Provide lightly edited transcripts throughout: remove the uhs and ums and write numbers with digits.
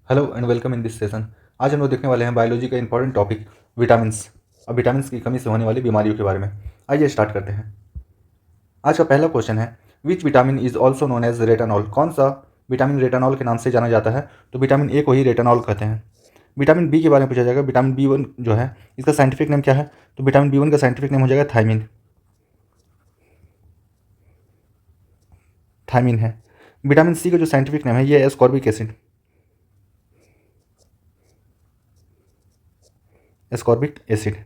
Hello and welcome in this session. आज हम लोग देखने वाले हैं बायोलॉजी का इंपॉर्टेंट टॉपिक विटामिन्स और विटामिन्स की कमी से होने वाली बीमारियों के बारे में। आइए स्टार्ट करते हैं। आज का पहला क्वेश्चन है, which vitamin is also known as retinol. कौन सा विटामिन रेटानॉल के नाम से जाना जाता है? तो विटामिन ए को ही रेटानॉल कहते हैं। विटामिन बी के बारे में पूछा जाएगा। विटामिन B1 जो है इसका साइंटिफिक नेम क्या है? तो विटामिन B1 का साइंटिफिक नेम हो जाएगा थायमिन। थायमिन है। विटामिन सी का जो साइंटिफिक नेम है ये ascorbic acid. Ascorbic acid.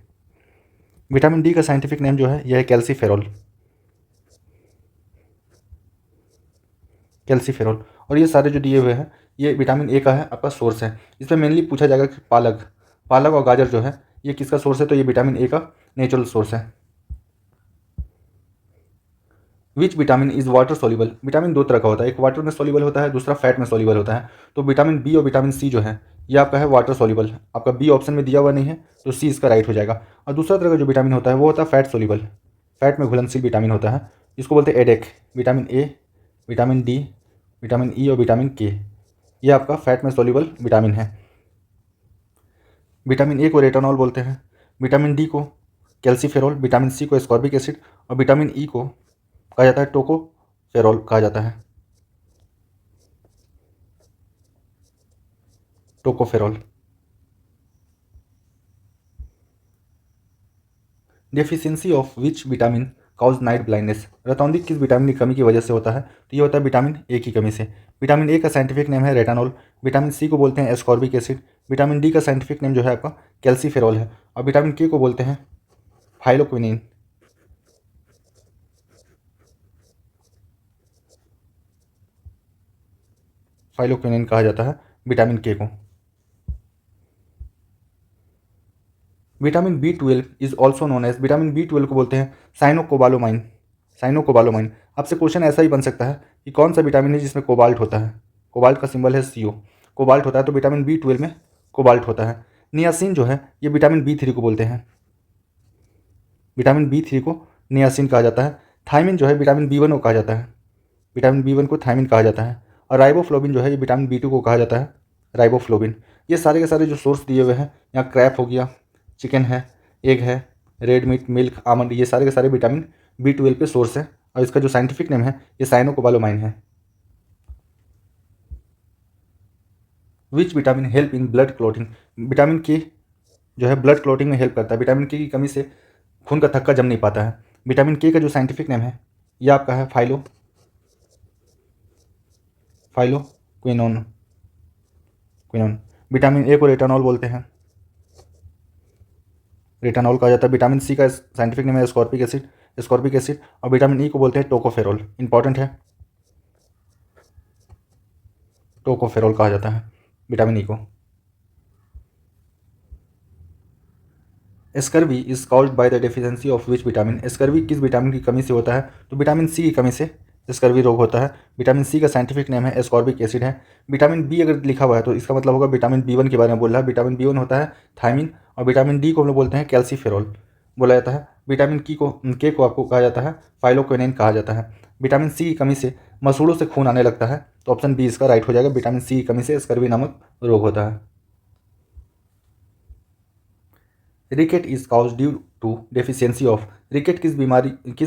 Vitamin D का साइंटिफिक नेम जो है यह है कैल्सीफेरॉल। कैल्सीफेरॉल। और ये सारे जो दिए हुए हैं ये विटामिन ए का है, आपका सोर्स है। इसमें मेनली पूछा जाएगा कि पालक पालक और गाजर जो है ये किसका सोर्स है? तो ये विटामिन ए का नेचुरल सोर्स है। Which vitamin is water soluble. Vitamin दो तरह का होता है, एक वाटर में सोल्यूबल होता है, दूसरा फैट में सोल्यूबल होता है। तो विटामिन बी और विटामिन सी जो है ये आपका है वाटर सोल्यूबल। आपका बी ऑप्शन में दिया हुआ नहीं है तो सी इसका राइट हो जाएगा। और दूसरा तरह का जो विटामिन होता है वो होता है फैट सोल्यूबल। फैट में घुलनशील विटामिन होता है, इसको बोलते हैं ADEK. Vitamin A, vitamin D, vitamin E और विटामिन के, ये आपका फैट में सोल्यूबल विटामिन है। विटामिन ए को रेटानॉल बोलते हैं, विटामिन डी को कैल्सीफेरॉल, विटामिन सी को एस्कॉर्बिक एसिड और विटामिन ई को कहा जाता है टोकोफेरॉल कहा जाता है। Tocopherol. Deficiency of which vitamin cause night blindness. रतौंधी किस विटामिन की कमी की वजह से होता है? तो ये होता है विटामिन ए की कमी से। विटामिन ए का साइंटिफिक नेम है रेटानॉल। विटामिन सी को बोलते हैं एस्कॉर्बिक एसिड। विटामिन डी का साइंटिफिक नेम जो है आपका कैल्सीफेरॉल है। और विटामिन के को बोलते हैं फाइलोक्विनिन। फाइलोक्विनिन कहा जाता है विटामिन के को। Vitamin B12 is also known as. Vitamin B12 को बोलते हैं साइनोकोबालोमाइन। साइनोकोबालोमाइन। आपसे क्वेश्चन ऐसा ही बन सकता है कि कौन सा विटामिन है जिसमें कोबाल्ट होता है? कोबाल्ट का सिंबल है CO। कोबाल्ट होता है तो विटामिन B12 में कोबाल्ट होता है। नियासिन जो है ये विटामिन B3 को बोलते हैं। विटामिन B3 को नियासिन कहा जाता है। थायमिन जो है विटामिन B1 को कहा जाता है। विटामिन B1 को थायमिन कहा जाता है। और राइबोफ्लोबिन जो है ये विटामिन B2 को कहा जाता है राइबोफ्लोबिन। ये सारे के सारे जो सोर्स दिए हुए हैं, यहाँ क्रैप हो गया, चिकन है, एग है, रेड मीट, मिल्क, आमंड, ये सारे के सारे विटामिन B12 पे सोर्स है। और इसका जो साइंटिफिक नेम है ये साइनोकोबालोमाइन है। Which vitamin help in blood clotting. Vitamin के जो है ब्लड क्लॉटिंग में हेल्प करता है। विटामिन के की कमी से खून का थक्का जम नहीं पाता है। विटामिन के का जो साइंटिफिक नेम है ये आपका है फाइलोक्विनोन। क्विनोन। विटामिन ए को रेटानॉल बोलते हैं, रेटानॉल कहा जाता है। विटामिन सी का साइंटिफिक नेम है एस्कॉर्बिक एसिड। Ascorbic acid. और विटामिन ई को बोलते हैं टोकोफेरॉल। इंपॉर्टेंट है, टोकोफेरॉल कहा जाता है विटामिन ई को। Scurvy is called by the deficiency of which vitamin. Scurvy किस विटामिन की कमी से होता है? तो विटामिन सी की कमी से स्कर्वी रोग होता है। विटामिन सी का साइंटिफिक नेम है एस्कॉर्बिक एसिड है। विटामिन बी अगर लिखा हुआ है तो इसका मतलब होगा विटामिन B1 के बारे में बोल रहा है। विटामिन B1 होता है थायमिन। और विटामिन डी को हम लोग बोलते हैं कैल्सीफेरॉल बोला जाता है। विटामिन के को आपको कहा जाता है फाइलोक्विनिन कहा जाता है। विटामिन सी की कमी से मसूड़ों से खून आने लगता है, तो ऑप्शन बी इसका राइट हो जाएगा। विटामिन सी की कमी से स्कर्वी नामक रोग होता है। Rickets is cause due to deficiency of. Rickets किस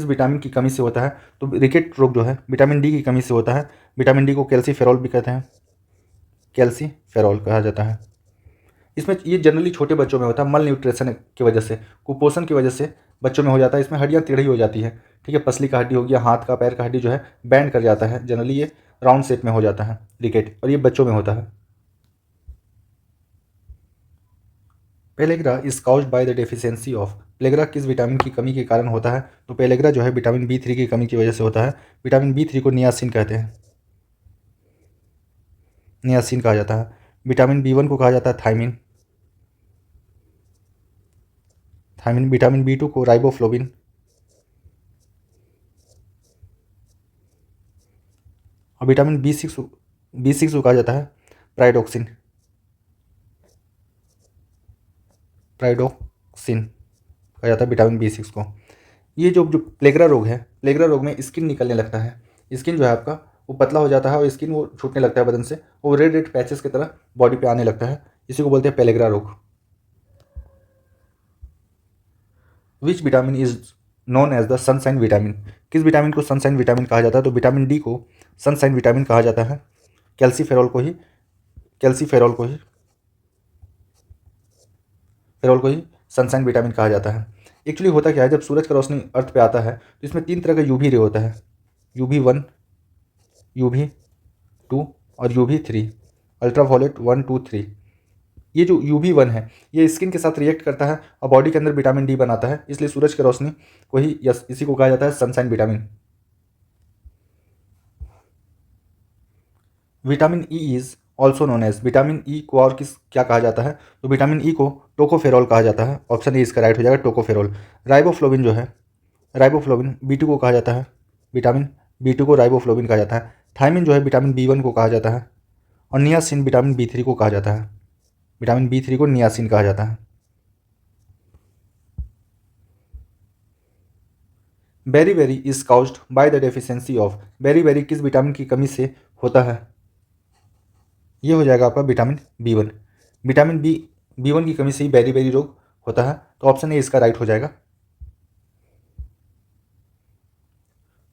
विटामिन की कमी से होता है? तो रिकेट रोग जो है विटामिन डी की कमी से होता है। विटामिन डी को कैल्सीफेरॉल भी कहते हैं, कैल्सीफेरॉल कहा जाता है। इसमें ये जनरली छोटे बच्चों में होता है, मल न्यूट्रिशन की वजह से, कुपोषण की वजह से बच्चों में हो जाता है। इसमें हड्डियाँ टेढ़ी हो जाती है, ठीक है। पसली का हड्डी हो गया, हाथ का पैर का हड्डी जो है बैंड कर जाता है। जनरली ये राउंड शेप में हो जाता है रिकेट, और ये बच्चों में होता है। Pellagra is caused by the deficiency of. Pellagra किस विटामिन की कमी के कारण होता है? तो पेलेग्रा जो है विटामिन B3 की कमी की वजह से होता है। विटामिन B3 को नियासिन कहते हैं, नियासिन कहा जाता है। विटामिन B1 को कहा जाता है थायमिन। थायमिन। विटामिन B2 को राइबोफ्लोबिन। और विटामिन B6 को कहा जाता है प्राइडोक्सिन। प्राइडोक्सिन कहा जाता है विटामिन B6 को। ये जो जो प्लेग्रा रोग है, प्लेग्रा रोग में स्किन निकलने लगता है। स्किन जो है आपका वो पतला हो जाता है और स्किन वो छूटने लगता है बदन से, वो रेड रेड पैचेस की तरह बॉडी पे आने लगता है। इसी को बोलते हैं पेलेग्रा रोग। Which vitamin is known as the sunshine vitamin? किस विटामिन को सनसाइन विटामिन कहा जाता है? तो विटामिन डी को सनसाइन विटामिन कहा जाता है। कैल्सीफेरॉल को ही कैल्सीफेरॉल को ही फेरॉल को ही सनसाइन विटामिन कहा जाता है। एक्चुअली होता क्या है, जब सूरज का रोशनी अर्थ पे आता है तो इसमें 3 तरह का यूवी रे होता है, UV1, UV2 और UV3, अल्ट्रावायलेट 1, 2, 3। ये जो UV1 है ये स्किन के साथ रिएक्ट करता है और बॉडी के अंदर विटामिन डी बनाता है, इसलिए सूरज की रोशनी को ही इसी को कहा जाता है sunshine vitamin. Vitamin E is also known as, vitamin E को और क्या कहा जाता है? तो विटामिन ई को टोकोफेरॉल कहा जाता है। ऑप्शन ए इसका राइट हो जाएगा, टोकोफेरॉल। राइबोफ्लोविन जो है, राइबोफ्लोविन B2 को कहा जाता है, विटामिन B2 को राइबोफ्लोविन कहा जाता है। थायमिन जो है विटामिन B1 को कहा जाता है और नियासिन विटामिन B3 को कहा जाता है। विटामिन B3 को नियासिन कहा जाता है। Beriberi is caused by the deficiency of, beriberi किस विटामिन की कमी से होता है? ये हो जाएगा आपका विटामिन B1। विटामिन B1 की कमी से ही बेरी बेरी रोग होता है, तो ऑप्शन ए इसका राइट हो जाएगा।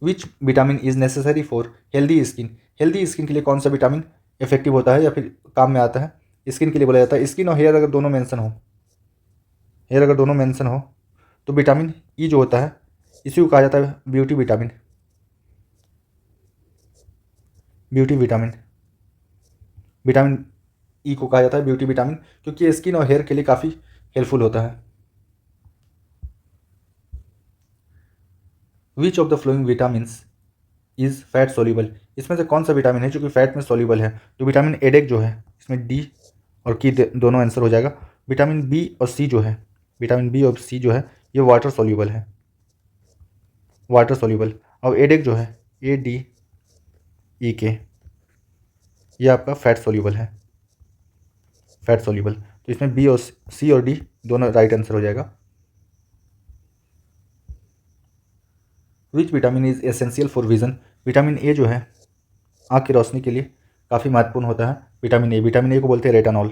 Which vitamin is necessary for healthy skin, healthy skin के लिए कौन सा विटामिन इफेक्टिव होता है या फिर काम में आता है? स्किन के लिए बोला जाता है, स्किन और हेयर अगर दोनों मेंशन हो तो विटामिन ई जो होता है इसी को कहा जाता है ब्यूटी विटामिन। विटामिन ई को कहा जाता है ब्यूटी विटामिन, क्योंकि ये स्किन और हेयर के लिए काफ़ी हेल्पफुल होता है। Which of the flowing vitamins is fat soluble, इसमें से कौन सा विटामिन है जो कि फैट में सोल्यूबल है? तो विटामिन एडेक जो है इसमें डी और की दोनों आंसर हो जाएगा। विटामिन बी और सी जो है, विटामिन बी और सी जो है ये वाटर सोल्यूबल है, वाटर सोल्यूबल। और एडेक जो है ADEK ये आपका फैट सोल्यूबल है, फैट सोल्यूबल। तो इसमें बी और सी और डी दोनों राइट आंसर हो जाएगा। Which vitamin is essential for vision, vitamin A जो है आँख की रोशनी के लिए काफ़ी महत्वपूर्ण होता है। विटामिन ए को बोलते हैं रेटानॉल।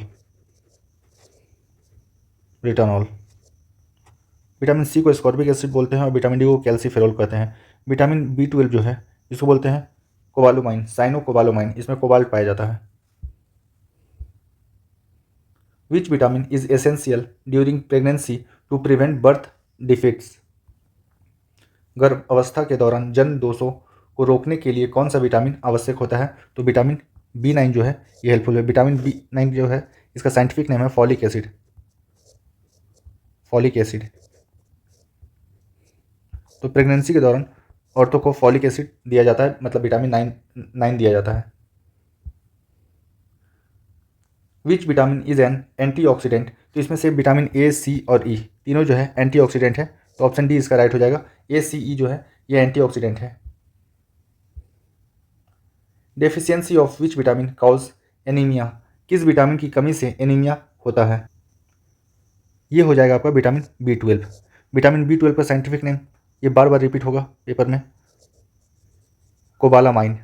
विटामिन सी को स्कॉर्बिक एसिड बोलते हैं और विटामिन डी को कैल्सीफेरॉल कहते हैं। विटामिन B12 जो है इसको बोलते हैं कोबालोमाइन, साइनोकोबालोमाइन, इसमें कोबाल्ट पाया जाता है। Which vitamin is essential during pregnancy to prevent birth defects, गर्भ अवस्था के दौरान जन्म दोषों को रोकने के लिए कौन सा विटामिन आवश्यक होता है? तो विटामिन B9 जो है ये हेल्पफुल है। विटामिन B9 जो है इसका साइंटिफिक नेम है फॉलिक एसिड, तो प्रेगनेंसी के दौरान औरतों को फॉलिक एसिड दिया जाता है, मतलब विटामिन 9 दिया जाता है। Which vitamin is an antioxidant, तो इसमें से विटामिन A, C और E तीनों जो है एंटीऑक्सीडेंट है, तो ऑप्शन डी इसका राइट हो जाएगा। ACE जो है ये एंटीऑक्सीडेंट है। Deficiency of which vitamin cause anaemia, किस विटामिन की कमी से एनीमिया होता है? ये हो जाएगा आपका विटामिन B12। विटामिन B12 का साइंटिफिक नेम ये बार बार रिपीट होगा पेपर में, कोबालामाइन।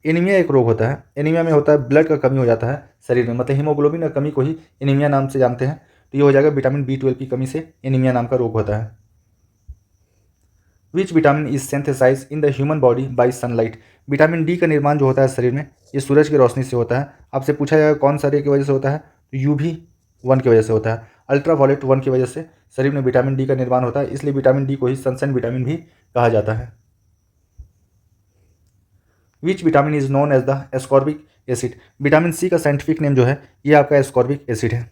एनीमिया एक रोग होता है, एनीमिया में होता है ब्लड का कमी हो जाता है शरीर में, मतलब हीमोग्लोबिन का कमी को ही एनीमिया नाम से जानते हैं। तो ये हो जाएगा विटामिन B12 की कमी से एनीमिया नाम का रोग होता है। Which vitamin is synthesize in the human body by sunlight, vitamin D का निर्माण जो होता है शरीर में ये सूरज की रोशनी से होता है। आपसे पूछा जाएगा कौन सा रे की वजह से होता है? तो UV1 की वजह से होता है। अल्ट्रावायलेट 1 की वजह से शरीर में विटामिन डी का निर्माण होता है, इसलिए विटामिन डी को ही सनसाइन विटामिन भी कहा जाता है। Which vitamin is known as the ascorbic acid, vitamin C का साइंटिफिक नेम जो है ये आपका एस्कॉर्बिक एसिड है।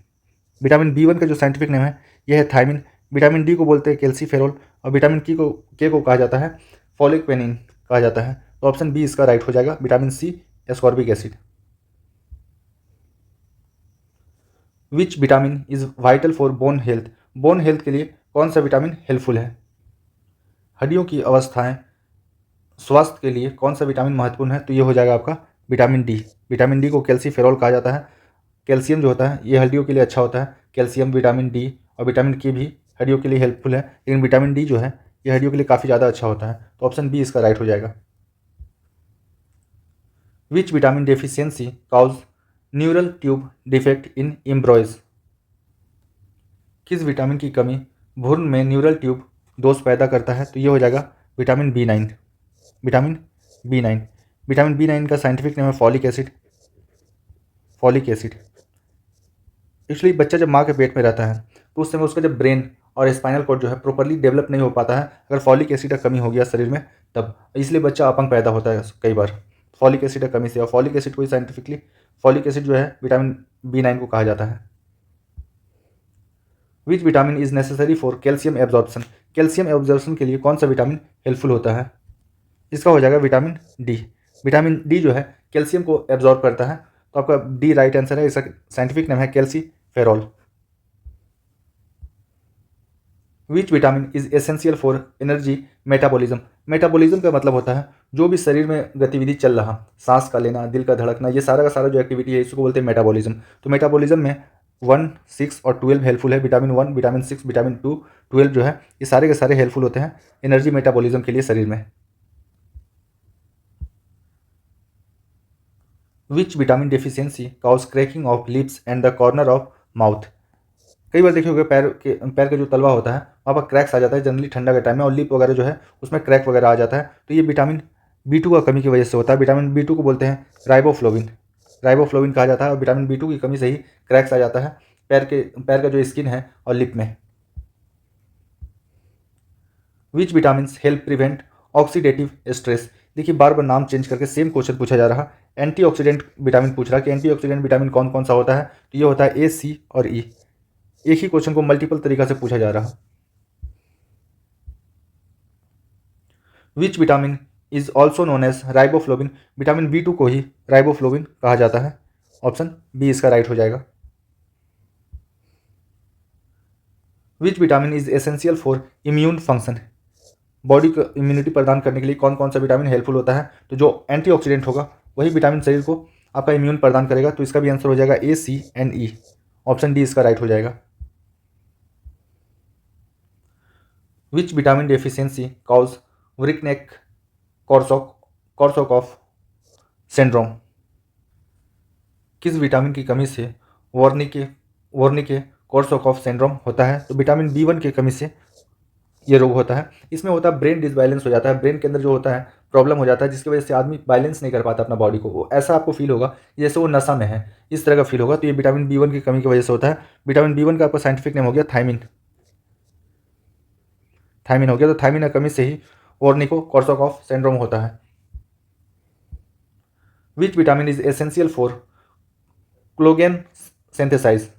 विटामिन B1 का जो साइंटिफिक नेम है ये है थायमिन। विटामिन डी को बोलते हैं कैल्सीफेरॉल और विटामिन के को कहा जाता है फॉलिकपेनिन कहा जाता है, तो ऑप्शन बी इसका राइट हो जाएगा, vitamin C ascorbic acid. Which vitamin is vital for bone health, bone health के लिए कौन सा विटामिन हेल्पफुल है? हड्डियों की अवस्थाएं स्वास्थ्य के लिए कौन सा विटामिन महत्वपूर्ण है? तो ये हो जाएगा आपका विटामिन डी। विटामिन डी को कैल्सीफेरॉल कहा जाता है। कैल्शियम जो होता है ये हड्डियों के लिए अच्छा होता है, कैल्शियम, विटामिन डी और विटामिन के भी हड्डियों के लिए हेल्पफुल है, लेकिन विटामिन डी जो है ये हड्डियों के लिए काफ़ी ज़्यादा अच्छा होता है, तो ऑप्शन बी इसका राइट हो जाएगा। Which vitamin deficiency cause neural tube defect in embryos. किस विटामिन की कमी भ्रूण में न्यूरल ट्यूब दोष पैदा करता है? तो ये हो जाएगा vitamin B9। Vitamin B9। Vitamin B9 का साइंटिफिक नेम है फॉलिक एसिड। Folic acid. इसलिए बच्चा जब माँ के पेट में रहता है तो उस समय उसका जब ब्रेन और स्पाइनल कॉर्ड जो है प्रॉपर्ली डेवलप नहीं हो पाता है, अगर फॉलिक एसिड का कमी हो गया शरीर में तब, इसलिए बच्चा अपंग पैदा होता है कई बार फॉलिक एसिड का कमी से। और फॉलिक एसिड को साइंटिफिकली फॉलिक एसिड जो है विटामिन B9 को कहा जाता है। Which vitamin is necessary for calcium absorption. Calcium absorption के लिए कौन सा विटामिन हेल्पफुल होता है? इसका हो जाएगा विटामिन डी। विटामिन डी जो है कैल्शियम को एब्जॉर्ब करता है, तो आपका डी राइट आंसर है। इसका साइंटिफिक नेम है calciferol. Which vitamin is essential for energy metabolism. Metabolism का मतलब होता है जो भी शरीर में गतिविधि चल रहा, सांस का लेना, दिल का धड़कना, ये सारा का सारा जो एक्टिविटी है इसको बोलते हैं मेटाबॉलिज्म। तो मेटाबॉलिज्म में 1, 6 और 12 हेल्पफुल है। विटामिन 1, विटामिन 6, विटामिन 2, 12 जो है ये सारे के सारे हेल्पफुल होते हैं एनर्जी मेटाबॉलिज्म के लिए शरीर में। Which vitamin deficiency cause cracking of lips and the corner of mouth. कई बार देखे होंगे पैर का जो तलवा होता है वहाँ पर क्रैक्स आ जाता है जनरली ठंडा के टाइम में, और लिप वगैरह जो है उसमें क्रैक वगैरह आ जाता है, तो ये विटामिन B2 का कमी की वजह से होता है। विटामिन B2 को बोलते हैं राइबोफ्लोविन। राइबोफ्लोविन कहा जाता है, और विटामिन B2 की कमी से ही क्रैक्स आ जाता है पैर का जो स्किन है और लिप में। Which vitamin help prevent oxidative stress. देखिए बार बार नाम चेंज करके सेम क्वेश्चन पूछा जा रहा। एंटीऑक्सीडेंट विटामिन पूछ रहा कि एंटीऑक्सीडेंट विटामिन कौन कौन सा होता है, तो ये होता है A, C और E। एक ही क्वेश्चन को मल्टीपल तरीका से पूछा जा रहा। Which vitamin is also known as riboflavin. Vitamin B2 को ही राइबोफ्लोविन कहा जाता है। ऑप्शन बी इसका राइट हो जाएगा। Which vitamin is essential for immune function. Body को इम्यूनिटी प्रदान करने के लिए कौन कौन सा विटामिन हेल्पफुल होता है? तो जो एंटीऑक्सीडेंट होगा वही विटामिन शरीर को आपका इम्यून प्रदान करेगा, तो इसका भी आंसर हो जाएगा A, C and E। Option D इसका राइट हो जाएगा। Which vitamin deficiency cause Wernicke Korsakoff syndrome. किस विटामिन की कमी से वर्निके कॉर्सोकॉफ सिंड्रोम होता है? तो विटामिन B1 की कमी से ये रोग होता है। इसमें होता है ब्रेन डिसबैलेंस हो जाता है, ब्रेन के अंदर जो होता है प्रॉब्लम हो जाता है, जिसकी वजह से आदमी बैलेंस नहीं कर पाता अपना बॉडी को। वो ऐसा आपको फील होगा जैसे वो नशा में है, इस तरह का फील होगा, तो ये विटामिन B1 की कमी की वजह से होता है। विटामिन B1 का आपका साइंटिफिक नेम हो गया थायमिन। थायमिन हो गया, तो थायमिन की कमी से ही वर्निको कॉर्सोकॉफ सिंड्रोम होता है। Which vitamin is essential for collagen synthesize.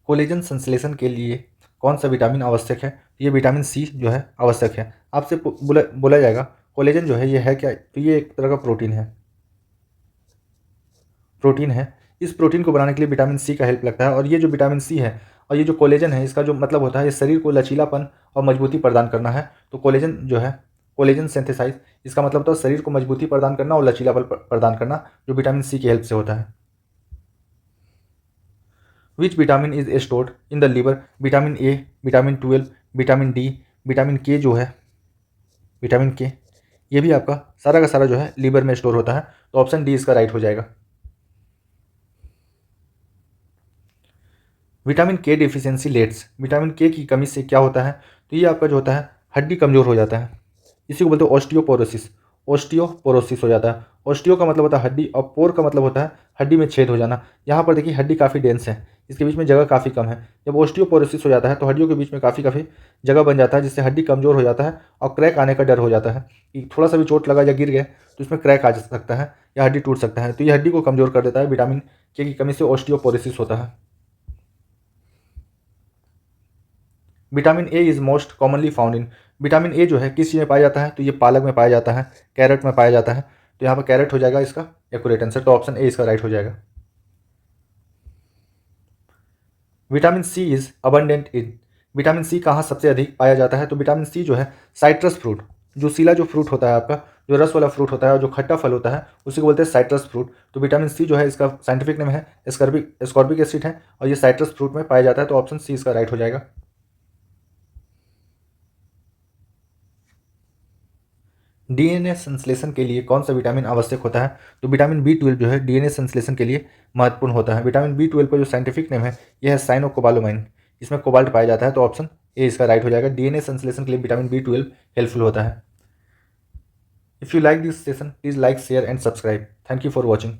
Collagen संश्लेषण के लिए कौन सा विटामिन आवश्यक है? ये विटामिन C जो है आवश्यक है। आपसे बोला जाएगा कोलेजन जो है ये है क्या? तो ये एक तरह का प्रोटीन है। प्रोटीन है, इस प्रोटीन को बनाने के लिए विटामिन C का हेल्प लगता है। और ये जो विटामिन C है और ये जो कोलेजन है, इसका जो मतलब होता है ये शरीर को लचीलापन और मजबूती प्रदान करना है। तो कोलेजन जो है कोलेजन सिंथेसाइज, इसका मतलब होता है शरीर को मजबूती प्रदान करना और लचीलापन प्रदान करना, जो विटामिन C की हेल्प से होता है। Which vitamin is stored in the liver. Vitamin A, vitamin 12, vitamin D, vitamin K जो है विटामिन K, ये भी आपका सारा का सारा जो है लीवर में स्टोर होता है। तो ऑप्शन डी इसका राइट हो जाएगा। Vitamin K deficiency let's. Vitamin K की कमी से क्या होता है? तो ये आपका जो होता है हड्डी कमज़ोर हो जाता है, इसी को बोलते हैं ऑस्टियोपोरोसिस। ऑस्टियोपोरोसिस हो जाता है। ऑस्टियो का मतलब होता है हड्डी, और पोर का मतलब होता है हड्डी में छेद हो जाना। यहाँ पर देखिए हड्डी काफ़ी डेंस है, इसके बीच में जगह काफ़ी कम है। जब ऑस्टियोपोरोसिस हो जाता है तो हड्डियों के बीच में काफ़ी काफ़ी जगह बन जाता है, जिससे हड्डी कमज़ोर हो जाता है और क्रैक आने का डर हो जाता है कि थोड़ा सा भी चोट लगा या गिर गए तो इसमें क्रैक आ सकता है या हड्डी टूट सकता है। तो ये हड्डी को कमज़ोर कर देता है। विटामिन K की कमी से ऑस्टियोपोरोसिस होता है। Vitamin A is most commonly found in. Vitamin A जो है किस चीज़ में पाया जाता है? तो ये पालक में पाया जाता है, कैरेट में पाया जाता है। तो यहाँ पर कैरेट हो जाएगा इसका एक्यूरेट आंसर, तो ऑप्शन A इसका राइट हो जाएगा। Vitamin C is abundant in. Vitamin C कहाँ सबसे अधिक पाया जाता है? तो विटामिन C जो है साइट्रस फ्रूट, जो सीला जो फ्रूट होता है आपका, जो रस वाला फ्रूट होता है और जो खट्टा फल होता है उसी को बोलते हैं साइट्रस फ्रूट। तो विटामिन C जो है इसका साइंटिफिक नेम है स्कॉर्बिक एसिड है, और ये साइट्रस फ्रूट में पाया जाता है। तो ऑप्शन C इसका राइट हो जाएगा। डीएनए संश्लेषण के लिए कौन सा विटामिन आवश्यक होता है? तो विटामिन बी 12 जो है डीएनए संश्लेषण के लिए महत्वपूर्ण होता है। विटामिन बी 12 का जो साइंटिफिक नेम है यह है साइनोकोबालामाइन। इसमें कोबाल्ट पाया जाता है, तो ऑप्शन ए इसका राइट हो जाएगा। डीएनए संश्लेषण के लिए विटामिन बी 12 हेल्पफुल होता है। If you like this session please like share and subscribe. Thank you for watching.